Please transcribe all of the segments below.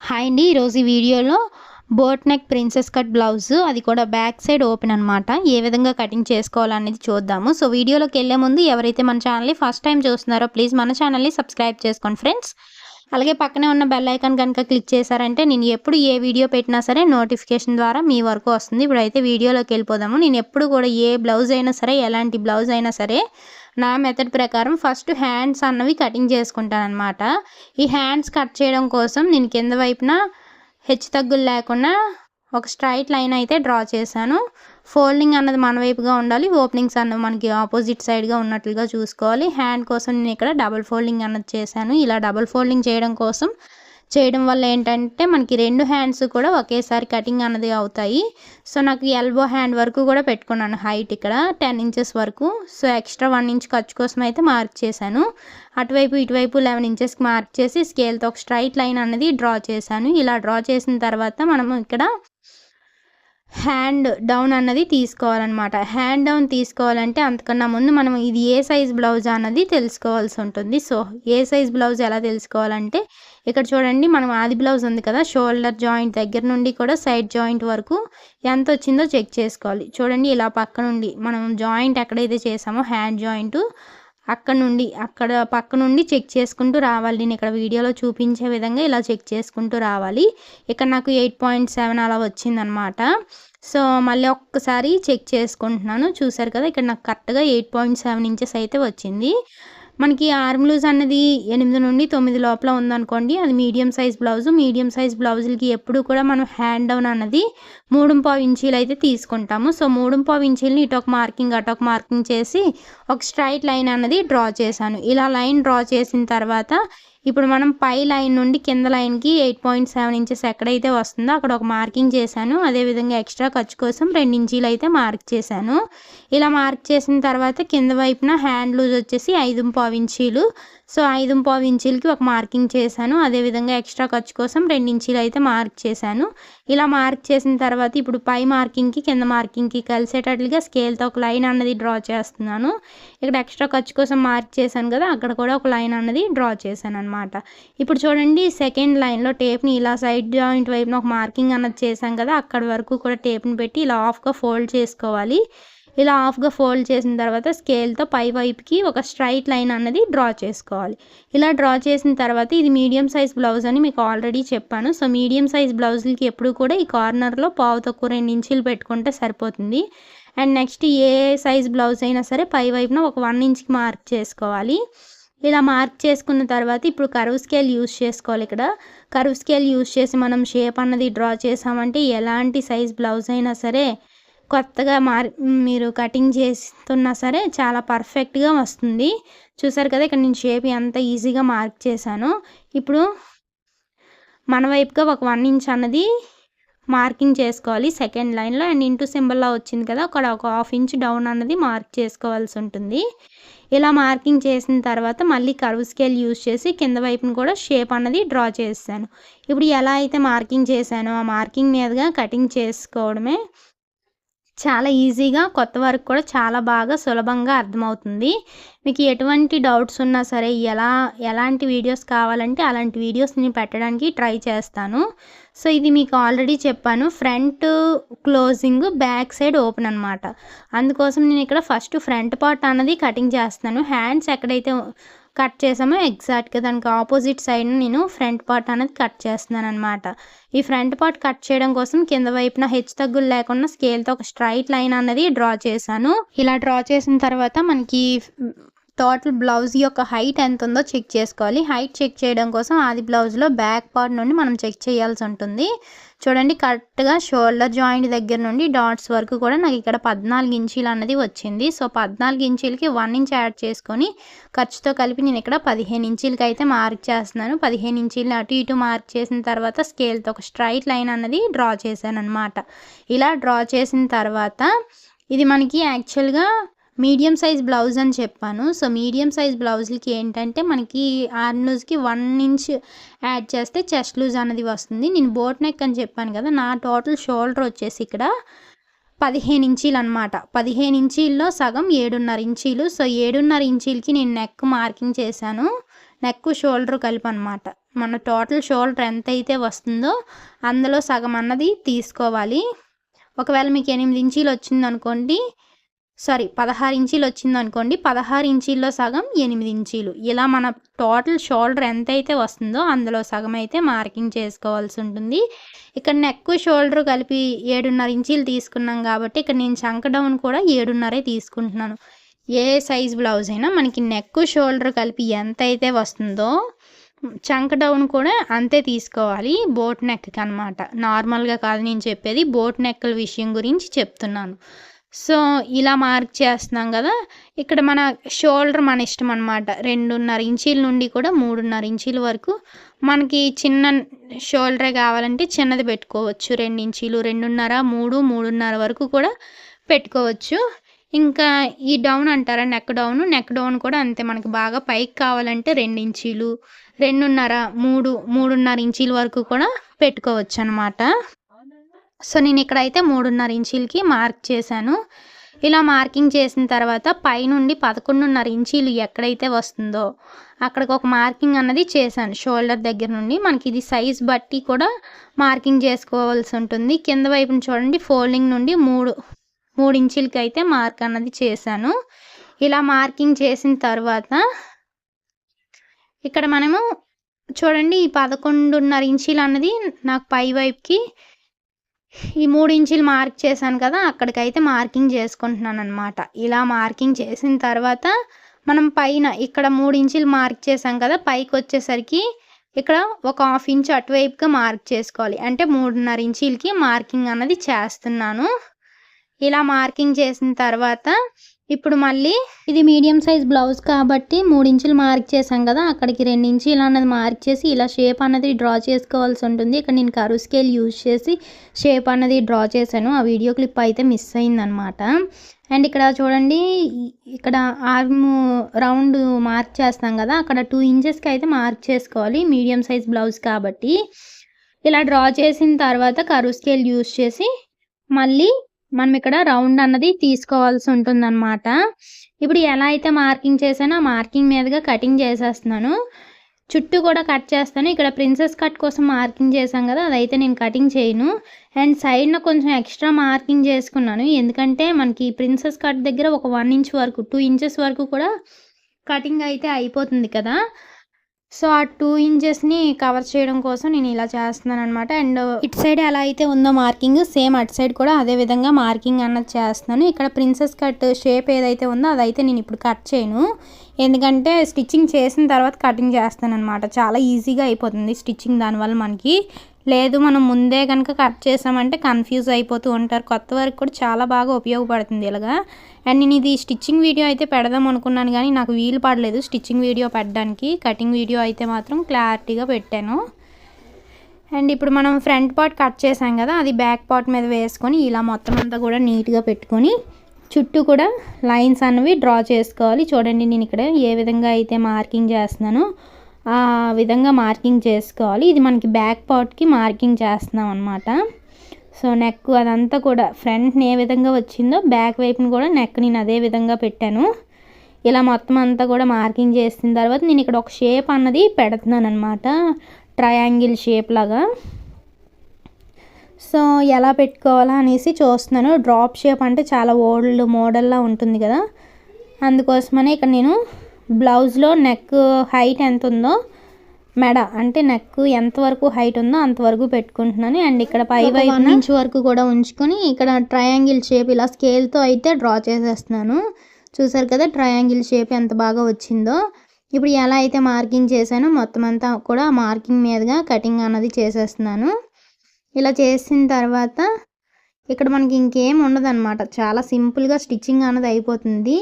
Hi అండి. ఈరోజు ఈ వీడియోలో boat neck princess cut blouse, అది కూడా బ్యాక్ సైడ్ ఓపెన్ అనమాట, ఏ విధంగా కటింగ్ చేసుకోవాలనేది చూద్దాము. సో వీడియోలోకి వెళ్ళే ముందు ఎవరైతే మన ఛానల్ని ఫస్ట్ టైం చూస్తున్నారో ప్లీజ్ మన ఛానల్ని సబ్స్క్రైబ్ చేసుకోండి ఫ్రెండ్స్. అలాగే పక్కనే ఉన్న బెల్ ఐకాన్ కనుక క్లిక్ చేశారంటే నేను ఎప్పుడు ఏ వీడియో పెట్టినా సరే నోటిఫికేషన్ ద్వారా మీ వరకు వస్తుంది. ఇప్పుడైతే వీడియోలోకి వెళ్ళిపోదాము. నేను ఎప్పుడు కూడా ఏ బ్లౌజ్ అయినా సరే, ఎలాంటి బ్లౌజ్ అయినా సరే, నా మెథడ్ ప్రకారం ఫస్ట్ హ్యాండ్స్ అన్నవి కటింగ్ చేసుకుంటాను అనమాట. ఈ హ్యాండ్స్ కట్ చేయడం కోసం నేను కింద వైపున హెచ్చు తగ్గులు లేకుండా ఒక స్ట్రైట్ లైన్ అయితే డ్రా చేశాను. ఫోల్డింగ్ అన్నది మన వైపుగా ఉండాలి, ఓపెనింగ్స్ అన్నది మనకి ఆపోజిట్ సైడ్గా ఉన్నట్లుగా చూసుకోవాలి. హ్యాండ్ కోసం నేను ఇక్కడ డబుల్ ఫోల్డింగ్ అన్నది చేశాను. ఇలా డబుల్ ఫోల్డింగ్ చేయడం వల్ల ఏంటంటే మనకి రెండు హ్యాండ్స్ కూడా ఒకేసారి కటింగ్ అన్నది అవుతాయి. సో నాకు ఎల్బో హ్యాండ్ వరకు కూడా పెట్టుకున్నాను హైట్, ఇక్కడ 10 ఇంచెస్ వరకు. సో ఎక్స్ట్రా 1 ఇంచ్ ఖర్చు కోసం అయితే మార్క్ చేశాను. అటువైపు ఇటువైపు 11 ఇంచెస్కి మార్క్ చేసి స్కేల్తో ఒక స్ట్రైట్ లైన్ అనేది డ్రా చేశాను. ఇలా డ్రా చేసిన తర్వాత మనం ఇక్కడ హ్యాండ్ డౌన్ అన్నది తీసుకోవాలన్నమాట. హ్యాండ్ డౌన్ తీసుకోవాలంటే అంతకన్నా ముందు మనం ఇది ఏ సైజ్ బ్లౌజ్ అన్నది తెలుసుకోవాల్సి ఉంటుంది. సో ఏ సైజ్ బ్లౌజ్ ఎలా తెలుసుకోవాలంటే ఇక్కడ చూడండి, మనం ఆది బ్లౌజ్ ఉంది కదా, షోల్డర్ జాయింట్ దగ్గర నుండి కూడా సైడ్ జాయింట్ వరకు ఎంత వచ్చిందో చెక్ చేసుకోవాలి. చూడండి, ఇలా పక్క నుండి మనం జాయింట్ ఎక్కడైతే చేసామో హ్యాండ్ జాయింట్ అక్కడ పక్క నుండి చెక్ చేసుకుంటూ రావాలి. నేను ఇక్కడ వీడియోలో చూపించే విధంగా ఇలా చెక్ చేసుకుంటూ రావాలి. ఇక్కడ నాకు 8.7 అలా వచ్చిందనమాట. సో మళ్ళీ ఒక్కసారి చెక్ చేసుకుంటున్నాను. చూసారు కదా, ఇక్కడ నాకు కరెక్ట్గా 8.7 ఇంచెస్ అయితే వచ్చింది. మనకి ఆర్మ్ లూజ్ అన్నది 8 నుండి 9 లోపల ఉందనుకోండి, అది medium size blouse. Medium size బ్లౌజులకి ఎప్పుడు కూడా మనం హ్యాండ్ డౌన్ అన్నది 3.5 ఇంచీలు అయితే తీసుకుంటాము. సో 3.5 ఇంచీలని ఇటొక మార్కింగ్ అటొక మార్కింగ్ చేసి ఒక స్ట్రైట్ లైన్ అన్నది డ్రా చేశాను. ఇలా లైన్ డ్రా చేసిన తర్వాత ఇప్పుడు మనం పై లైన్ నుండి కింద లైన్కి 8.7 ఇంచెస్ ఎక్కడైతే వస్తుందో అక్కడ ఒక మార్కింగ్ చేశాను. అదేవిధంగా ఎక్స్ట్రా ఖర్చు కోసం 2 ఇంచీలు అయితే మార్క్ చేశాను. ఇలా మార్క్ చేసిన తర్వాత కింద వైపున హ్యాండ్ లూజ్ వచ్చేసి 5.5 ఇంచీలు. సో 5.5 ఇంచీలకి ఒక మార్కింగ్ చేశాను. అదేవిధంగా ఎక్స్ట్రా ఖర్చు కోసం 2 ఇంచీలు అయితే మార్క్ చేశాను. ఇలా మార్క్ చేసిన తర్వాత ఇప్పుడు పై మార్కింగ్కి కింద మార్కింగ్కి కలిసేటట్లుగా స్కేల్తో ఒక లైన్ అన్నది డ్రా చేస్తున్నాను. ఇక్కడ ఎక్స్ట్రా ఖర్చు కోసం మార్క్ చేశాను కదా, అక్కడ కూడా ఒక లైన్ అన్నది డ్రా చేశాను అనమాట. ఇప్పుడు చూడండి, సెకండ్ లైన్లో టేప్ని ఇలా సైడ్ జాయింట్ వైపున ఒక మార్కింగ్ అన్నది చేశాం కదా, అక్కడ వరకు కూడా టేప్ని పెట్టి ఇలా హాఫ్గా ఫోల్డ్ చేసుకోవాలి. ఇలా హాఫ్గా ఫోల్డ్ చేసిన తర్వాత స్కేల్తో పై వైపుకి ఒక స్ట్రైట్ లైన్ అన్నది డ్రా చేసుకోవాలి. ఇలా డ్రా చేసిన తర్వాత ఇది మీడియం సైజ్ బ్లౌజ్ అని మీకు ఆల్రెడీ చెప్పాను. సో మీడియం సైజ్ బ్లౌజులకి ఎప్పుడు కూడా ఈ కార్నర్లో పావు తక్కువ 2 ఇంచీలు పెట్టుకుంటే సరిపోతుంది. And next A size blouse అయినా సరే పై వైపున ఒక 1 ఇంచ్కి మార్క్ చేసుకోవాలి. ఇలా మార్క్ చేసుకున్న తర్వాత ఇప్పుడు కర్వ్ స్కేల్ యూజ్ చేసుకోవాలి. ఇక్కడ కర్వ్ స్కేల్ యూజ్ చేసి మనం షేప్ అన్నది డ్రా చేసామంటే ఎలాంటి సైజ్ బ్లౌజ్ అయినా సరే కొత్తగా మీరు కటింగ్ చేస్తున్నా సరే చాలా పర్ఫెక్ట్గా వస్తుంది. చూసారు కదా, ఇక్కడ నేను షేప్ ఎంత ఈజీగా మార్క్ చేశాను. ఇప్పుడు మన వైపుగా ఒక 1 ఇంచ్ అన్నది మార్కింగ్ చేసుకోవాలి సెకండ్ లైన్లో. అండ్ ఇంటూ సింబల్లో వచ్చింది కదా, అక్కడ ఒక 1/2 ఇంచ్ డౌన్ అన్నది మార్క్ చేసుకోవాల్సి ఉంటుంది. ఇలా మార్కింగ్ చేసిన తర్వాత మళ్ళీ కర్వ్ స్కేల్ యూజ్ చేసి కింద వైపును కూడా షేప్ అన్నది డ్రా చేశాను. ఇప్పుడు ఎలా అయితే మార్కింగ్ చేశానో ఆ మార్కింగ్ మీదుగా కటింగ్ చేసుకోవడమే. చాలా ఈజీగా, కొత్త వారికి కూడా చాలా బాగా సులభంగా అర్థమవుతుంది. మీకు ఎటువంటి డౌట్స్ ఉన్నా సరే, ఎలాంటి వీడియోస్ కావాలంటే అలాంటి వీడియోస్ నేను పెట్టడానికి ట్రై చేస్తాను. సో ఇది మీకు ఆల్రెడీ చెప్పాను, front closing back side open అనమాట. అందుకోసం నేను ఇక్కడ ఫస్ట్ ఫ్రంట్ పార్ట్ అన్నది కటింగ్ చేస్తున్నాను. హ్యాండ్స్ ఎక్కడైతే కట్ చేసామో ఎగ్జాక్ట్గా దానికి ఆపోజిట్ సైడ్ నేను ఫ్రంట్ పార్ట్ అనేది కట్ చేస్తున్నాను అనమాట. ఈ ఫ్రంట్ పార్ట్ కట్ చేయడం కోసం కింద వైపున హెచ్చు తగ్గులు లేకుండా స్కేల్తో ఒక స్ట్రైట్ లైన్ అన్నది డ్రా చేశాను. ఇలా డ్రా చేసిన తర్వాత మనకి టోటల్ బ్లౌజ్ యొక్క హైట్ ఎంత ఉందో చెక్ చేసుకోవాలి. హైట్ చెక్ చేయడం కోసం ఆది బ్లౌజ్లో బ్యాక్ పార్ట్ నుండి మనం చెక్ చేయాల్సి ఉంటుంది. చూడండి, కరెక్ట్గా షోల్డర్ జాయింట్ దగ్గర నుండి డాట్స్ వరకు కూడా నాకు ఇక్కడ 14 ఇంచీలు అన్నది వచ్చింది. సో 14 ఇంచీలకి 1 ఇంచ్ యాడ్ చేసుకొని ఖర్చుతో కలిపి నేను ఇక్కడ 15 ఇంచీలకి అయితే మార్క్ చేస్తున్నాను. 15 ఇంచీలని అటు ఇటు మార్క్ చేసిన తర్వాత స్కేల్తో ఒక స్ట్రైట్ లైన్ అన్నది డ్రా చేశాను అనమాట. ఇలా డ్రా చేసిన తర్వాత ఇది మనకి యాక్చువల్గా మీడియం సైజ్ బ్లౌజ్ అని చెప్పాను. సో మీడియం సైజ్ బ్లౌజులకి ఏంటంటే మనకి ఆర్మ్ లూజ్కి 1 ఇంచ్ యాడ్ చేస్తే చెస్ట్ లూజ్ అన్నది వస్తుంది. నేను బోట్ నెక్ అని చెప్పాను కదా, నా టోటల్ షోల్డర్ వచ్చేసి ఇక్కడ 15 ఇంచీలు అనమాట. 15 ఇంచీల్లో సగం 7.5 ఇంచీలు. సో 7.5 ఇంచీలకి నేను నెక్ మార్కింగ్ చేశాను. నెక్ షోల్డర్ కలిపి అనమాట. మన టోటల్ షోల్డర్ ఎంత అయితే వస్తుందో అందులో సగం అన్నది తీసుకోవాలి. ఒకవేళ మీకు 8 ఇంచీలు వచ్చిందనుకోండి, 16 ఇంచీలు వచ్చిందనుకోండి, 16 ఇంచీల్లో సగం 8 ఇంచీలు, ఇలా మన టోటల్ షోల్డర్ ఎంతైతే వస్తుందో అందులో సగం అయితే మార్కింగ్ చేసుకోవాల్సి ఉంటుంది. ఇక్కడ నెక్ షోల్డర్ కలిపి 7.5 ఇంచీలు తీసుకున్నాం కాబట్టి ఇక్కడ నేను చంక డౌన్ కూడా 7.5 తీసుకుంటున్నాను. ఏ సైజ్ బ్లౌజ్ అయినా మనకి నెక్ షోల్డర్ కలిపి ఎంతైతే వస్తుందో చంక డౌన్ కూడా అంతే తీసుకోవాలి, బోట్ నెక్కి అనమాట. నార్మల్గా కాదు నేను చెప్పేది, బోట్ నెక్కల విషయం గురించి చెప్తున్నాను. సో ఇలా మార్క్ చేస్తున్నాం కదా. ఇక్కడ మన షోల్డర్ మన ఇష్టం అనమాట. 2.5 ఇంచీల నుండి కూడా 3.5 ఇంచీల వరకు మనకి చిన్న షోల్డరే కావాలంటే చిన్నది పెట్టుకోవచ్చు. 2 ఇంచీలు, 2.5, 3, 3.5 వరకు కూడా పెట్టుకోవచ్చు. ఇంకా ఈ డౌన్ అంటారా నెక్ డౌన్ కూడా అంతే. మనకి బాగా పైకి కావాలంటే 2 ఇంచీలు, 2.5, 3.5 ఇంచీల వరకు కూడా పెట్టుకోవచ్చు అనమాట. సో నేను ఇక్కడైతే 3.5 ఇంచీలకి మార్క్ చేశాను. ఇలా మార్కింగ్ చేసిన తర్వాత పైనుండి 11.5 ఇంచీలు ఎక్కడైతే వస్తుందో అక్కడికి ఒక మార్కింగ్ అన్నది చేశాను. షోల్డర్ దగ్గర నుండి మనకి ఇది సైజ్ బట్టి కూడా మార్కింగ్ చేసుకోవాల్సి ఉంటుంది. కింద వైపున చూడండి, ఫోల్డింగ్ నుండి 3 ఇంచీలకి అయితే మార్క్ అన్నది చేశాను. ఇలా మార్కింగ్ చేసిన తర్వాత ఇక్కడ మనము చూడండి, ఈ 11.5 ఇంచీలు అన్నది నాకు పై వైపుకి ఈ 3 ఇంచీలు మార్క్ చేశాను కదా, అక్కడికైతే మార్కింగ్ చేసుకుంటున్నాను అనమాట. ఇలా మార్కింగ్ చేసిన తర్వాత మనం పైన ఇక్కడ 3 ఇంచీలు మార్క్ చేసాం కదా, పైకి వచ్చేసరికి ఇక్కడ ఒక 1/2 ఇంచ్ అటువైపుగా మార్క్ చేసుకోవాలి. అంటే 3.5 ఇంచీలకి మార్కింగ్ అన్నది చేస్తున్నాను. ఇలా మార్కింగ్ చేసిన తర్వాత ఇప్పుడు మళ్ళీ ఇది మీడియం సైజ్ బ్లౌజ్ కాబట్టి 3 ఇంచులు మార్క్ చేసాం కదా, అక్కడికి 2 ఇంచీలు అన్నది మార్క్ చేసి ఇలా షేప్ అన్నది డ్రా చేసుకోవాల్సి ఉంటుంది. ఇక్కడ నేను కర్వ్ స్కేల్ యూజ్ చేసి షేప్ అన్నది డ్రా చేశాను. ఆ వీడియో క్లిప్ అయితే మిస్ అయిందనమాట. అండ్ ఇక్కడ చూడండి, ఇక్కడ ఆర్మ్ రౌండ్ మార్క్ చేస్తాం కదా, అక్కడ 2 ఇంచెస్కి అయితే మార్క్ చేసుకోవాలి మీడియం సైజ్ బ్లౌజ్ కాబట్టి. ఇలా డ్రా చేసిన తర్వాత కర్వ్ స్కేల్ యూజ్ చేసి మళ్ళీ మనం ఇక్కడ రౌండ్ అన్నది తీసుకోవాల్సి ఉంటుందన్నమాట. ఇప్పుడు ఎలా అయితే మార్కింగ్ చేశానో ఆ మార్కింగ్ మీదుగా కటింగ్ చేసేస్తున్నాను. చుట్టూ కూడా కట్ చేస్తాను. ఇక్కడ ప్రిన్సెస్ కట్ కోసం మార్కింగ్ చేశాం కదా, అదైతే నేను కటింగ్ చేయను. అండ్ సైడ్న కొంచెం ఎక్స్ట్రా మార్కింగ్ చేసుకున్నాను, ఎందుకంటే మనకి ప్రిన్సెస్ కట్ దగ్గర ఒక 1 ఇంచ్ వరకు 2 ఇంచెస్ వరకు కూడా కటింగ్ అయితే అయిపోతుంది కదా. సో ఆ 2 ఇంచెస్ని కవర్ చేయడం కోసం నేను ఇలా చేస్తున్నాను అనమాట. అండ్ ఇటు సైడ్ ఎలా అయితే ఉందో మార్కింగ్, సేమ్ అటు సైడ్ కూడా అదే విధంగా మార్కింగ్ అన్నది చేస్తున్నాను. ఇక్కడ ప్రిన్సెస్ కట్ షేప్ ఏదైతే ఉందో అదైతే నేను ఇప్పుడు కట్ చేయను, ఎందుకంటే స్టిచ్చింగ్ చేసిన తర్వాత కటింగ్ చేస్తాను అనమాట. చాలా ఈజీగా అయిపోతుంది స్టిచ్చింగ్ దానివల్ల మనకి. లేదు మనం ముందే కనుక కట్ చేసామంటే కన్ఫ్యూజ్ అయిపోతూ ఉంటారు. కొత్త వరకు కూడా చాలా బాగా ఉపయోగపడుతుంది ఇలాగా. అండ్ నేను ఇది స్టిచ్చింగ్ వీడియో అయితే పెడదాం అనుకున్నాను కానీ నాకు వీలు పడలేదు స్టిచ్చింగ్ వీడియో పెట్టడానికి. కటింగ్ వీడియో అయితే మాత్రం క్లారిటీగా పెట్టాను. అండ్ ఇప్పుడు మనం ఫ్రంట్ పార్ట్ కట్ చేసాం కదా, అది బ్యాక్ పార్ట్ మీద వేసుకొని ఇలా మొత్తం అంతా కూడా నీట్గా పెట్టుకొని చుట్టూ కూడా లైన్స్ అన్నవి డ్రా చేసుకోవాలి. చూడండి నేను ఇక్కడ ఏ విధంగా అయితే మార్కింగ్ చేస్తున్నానో ఆ విధంగా మార్కింగ్ చేసుకోవాలి. ఇది మనకి బ్యాక్ పార్ట్కి మార్కింగ్ చేస్తున్నాం అనమాట. సో నెక్ అదంతా కూడా ఫ్రంట్ని ఏ విధంగా వచ్చిందో బ్యాక్ వైపుని కూడా నెక్ నేను అదే విధంగా పెట్టాను. ఇలా మొత్తం అంతా కూడా మార్కింగ్ చేసిన తర్వాత నేను ఇక్కడ ఒక షేప్ అన్నది పెడుతున్నాను అనమాట, ట్రయాంగిల్ షేప్ లాగా. సో ఎలా పెట్టుకోవాలా అనేసి చూస్తున్నాను. డ్రాప్ షేప్ అంటే చాలా ఓల్డ్ మోడల్లా ఉంటుంది కదా, అందుకోసమనే ఇక్కడ నేను బ్లౌజ్లో నెక్ హైట్ ఎంత ఉందో, మెడ అంటే నెక్ ఎంతవరకు హైట్ ఉందో అంతవరకు పెట్టుకుంటున్నాను. అండ్ ఇక్కడ పై వైపు 1 ఇంచ్ వరకు కూడా ఉంచుకొని ఇక్కడ ట్రయాంగిల్ షేప్ ఇలా స్కేల్తో అయితే డ్రా చేసేస్తున్నాను. చూసారు కదా ట్రయాంగిల్ షేప్ ఎంత బాగా వచ్చిందో. ఇప్పుడు ఎలా అయితే మార్కింగ్ చేశానో మొత్తం అంతా కూడా మార్కింగ్ మీదుగా కటింగ్ అన్నది చేసేస్తున్నాను. ఇలా చేసిన తర్వాత ఇక్కడ మనకి ఇంకేం ఉండదు అనమాట, చాలా సింపుల్గా స్టిచ్చింగ్ అన్నది అయిపోతుంది.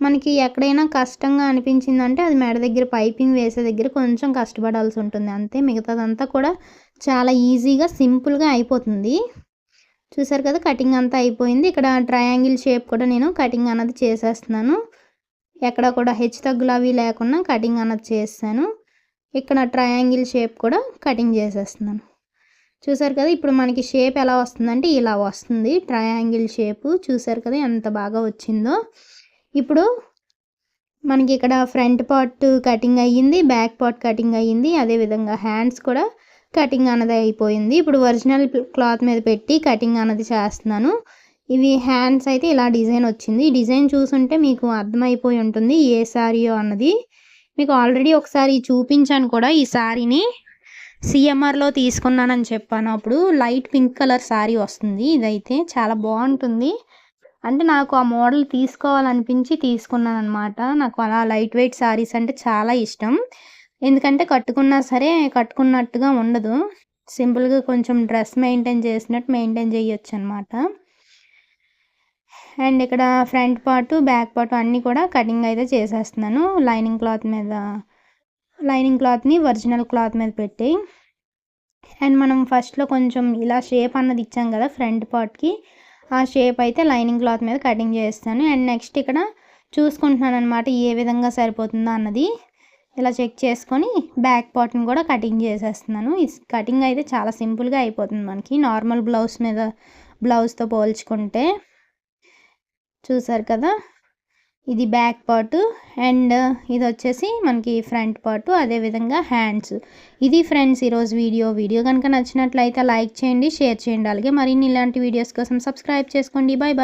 మనకి ఎక్కడైనా కష్టంగా అనిపించిందంటే అది మెడ దగ్గర పైపింగ్ వేసే దగ్గర కొంచెం కష్టపడాల్సి ఉంటుంది అంతే, మిగతాదంతా కూడా చాలా ఈజీగా సింపుల్గా అయిపోతుంది. చూసారు కదా కటింగ్ అంతా అయిపోయింది. ఇక్కడ ట్రయాంగిల్ షేప్ కూడా నేను కటింగ్ అన్నది చేసేస్తున్నాను. ఎక్కడ కూడా హెచ్చు తగ్గులు అవి లేకుండా కటింగ్ అన్నది చేస్తాను. ఇక్కడ ట్రయాంగిల్ షేప్ కూడా కటింగ్ చేసేస్తున్నాను. చూసారు కదా ఇప్పుడు మనకి షేప్ ఎలా వస్తుందంటే ఇలా వస్తుంది ట్రయాంగిల్ షేపు. చూసారు కదా ఎంత బాగా వచ్చిందో. ఇప్పుడు మనకి ఇక్కడ ఫ్రంట్ పార్ట్ కటింగ్ అయ్యింది, బ్యాక్ పార్ట్ కటింగ్ అయ్యింది, అదేవిధంగా హ్యాండ్స్ కూడా కటింగ్ అన్నది అయిపోయింది. ఇప్పుడు ఒరిజినల్ క్లాత్ మీద పెట్టి కటింగ్ అన్నది చేస్తున్నాను. ఇవి హ్యాండ్స్ అయితే ఇలా డిజైన్ వచ్చింది. ఈ డిజైన్ చూసుంటే మీకు అర్థమైపోయి ఉంటుంది ఏ శారీయో అన్నది. మీకు ఆల్రెడీ ఒకసారి చూపించాను కూడా ఈ శారీని. సిఎంఆర్లో తీసుకున్నానని చెప్పాను. అప్పుడు లైట్ పింక్ కలర్ శారీ వస్తుంది. ఇదైతే చాలా బాగుంటుంది. అంటే నాకు ఆ మోడల్ తీసుకోవాలనిపించి తీసుకున్నాను అనమాట. నాకు అలా లైట్ వెయిట్ శారీస్ అంటే చాలా ఇష్టం. ఎందుకంటే కట్టుకున్నా సరే కట్టుకున్నట్టుగా ఉండదు. సింపుల్గా కొంచెం డ్రెస్ మెయింటైన్ చేసినట్టు మెయింటైన్ చేయొచ్చు అనమాట. అండ్ ఇక్కడ ఫ్రంట్ పార్ట్ బ్యాక్ పార్ట్ అన్నీ కూడా కటింగ్ అయితే చేసేస్తున్నాను. లైనింగ్ క్లాత్ని ఒరిజినల్ క్లాత్ మీద పెట్టి. అండ్ మనం ఫస్ట్లో కొంచెం ఇలా షేప్ అన్నది ఇచ్చాం కదా ఫ్రంట్ పార్ట్కి, ఆ షేప్ అయితే లైనింగ్ క్లాత్ మీద కటింగ్ చేస్తాను. అండ్ నెక్స్ట్ ఇక్కడ చూసుకుంటున్నాను అనమాట ఏ విధంగా సరిపోతుందో అన్నది. ఇలా చెక్ చేసుకొని బ్యాక్ పార్ట్ని కూడా కటింగ్ చేసేస్తున్నాను. ఈ కటింగ్ అయితే చాలా సింపుల్గా అయిపోతుంది మనకి నార్మల్ బ్లౌజ్తో పోల్చుకుంటే. చూసారు కదా, ఇది బ్యాక్ పార్ట్ అండ్ ఇది వచ్చేసి మనకి ఫ్రంట్ పార్ట్, అదేవిధంగా హ్యాండ్స్. ఇది ఫ్రెండ్స్ ఈరోజు వీడియో కనుక నచ్చినట్లయితే లైక్ చేయండి, షేర్ చేయండి. అలాగే మరిన్ని ఇలాంటి వీడియోస్ కోసం సబ్స్క్రైబ్ చేసుకోండి. Bye bye.